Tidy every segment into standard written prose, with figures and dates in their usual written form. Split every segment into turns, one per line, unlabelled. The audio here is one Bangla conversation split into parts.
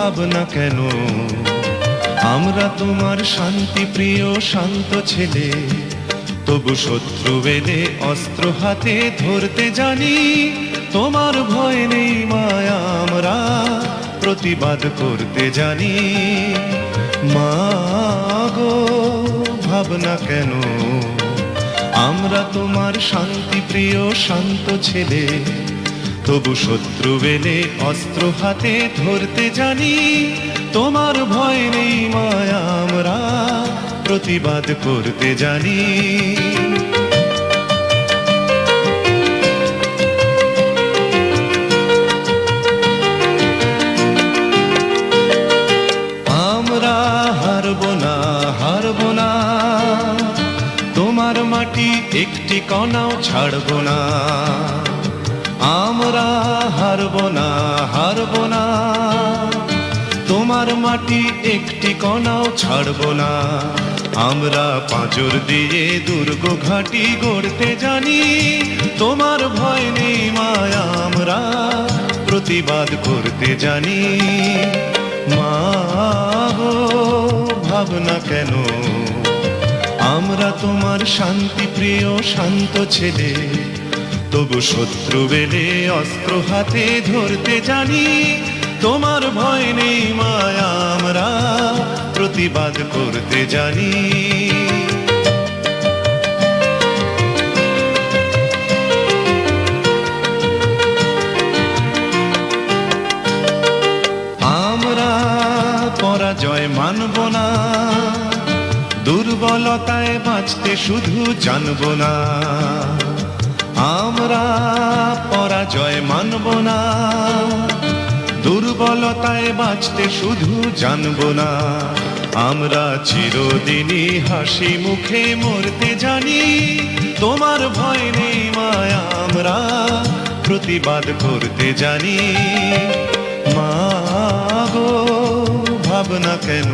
ভাবনা কেন? আমরা তোমার শান্তি প্রিয় শান্ত ছেলে, তবু শত্রু এলে অস্ত্র হাতে ধরতে জানি। তোমার ভয় নেই মায়া, আমরা প্রতিবাদ করতে জানি। মা গো ভাবনা কেন? আমরা তোমার শান্তি প্রিয় শান্ত ছেলে, তবু শত্রু এলে অস্ত্র হাতে ধরতে জানি। তোমার ভয় নেই মায়া, আমরা প্রতিবাদ করতে জানি। আমরা হারব না, হারব না, তোমার মাটি একটি কণাও ছাড়ব না। আমরা হারব না, হারব না, তোমার মাটি একটি কণাও ছাড়ব না। আমরা পাঁজর দিয়ে দুর্গ ঘাঁটি গড়তে জানি। তোমার ভয় নেই মায়া, আমরা প্রতিবাদ করতে জানি। মা গো ভাবনা কেন? আমরা তোমার শান্তি প্রিয় শান্ত ছেলে, তবু শত্রু এলে অস্ত্র হাতে ধরতে জানি। তোমার ভয় নেই মায়া, আমরা প্রতিবাদ করতে জানি। আমরা পরাজয় মানব না, দুর্বলতায় বাঁচতে শুধু জানব না। আমরা পরাজয় মানব না, দুর্বলতায় বাঁচতে শুধু জানব না। আমরা চিরদিনই হাসি মুখে মরতে জানি। তোমার ভয় নেই মায়া, আমরা প্রতিবাদ করতে জানি। মা গো ভাবনা কেন?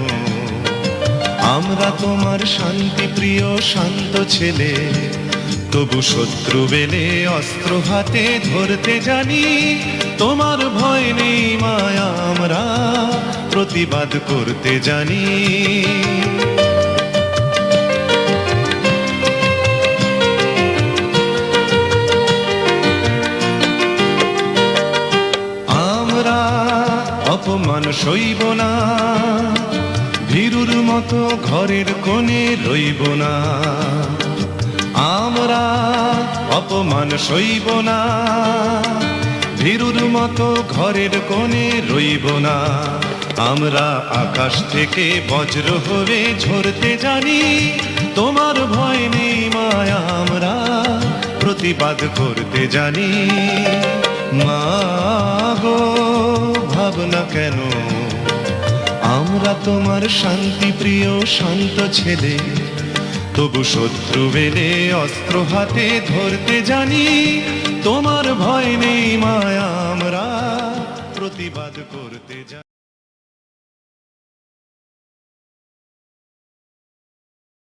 আমরা তোমার শান্তি প্রিয় শান্ত ছেলে, তবু শত্রু এলে অস্ত্র হাতে ধরতে জানি। তোমার ভয় নেই মায়া, আমরা প্রতিবাদ করতে জানি। আমরা অপমান সইব না, ভীরুর মতো ঘরের কোণে রইব না। আমরা অপমান সইব না, ভীরুর মতো ঘরের কোণে রইব না। আমরা আকাশ থেকে বজ্র হয়ে ঝরতে জানি। তোমার ভয় নেই মায়া, আমরা প্রতিবাদ করতে জানি। মা গো ভাবনা কেন? আমরা তোমার শান্তি প্রিয় শান্ত ছেলে, তবু শত্রু এলে অস্ত্র হাতে ধরতে জানি। তোমার ভয় নেই মায়া, আমরা প্রতিবাদ করতে জানি।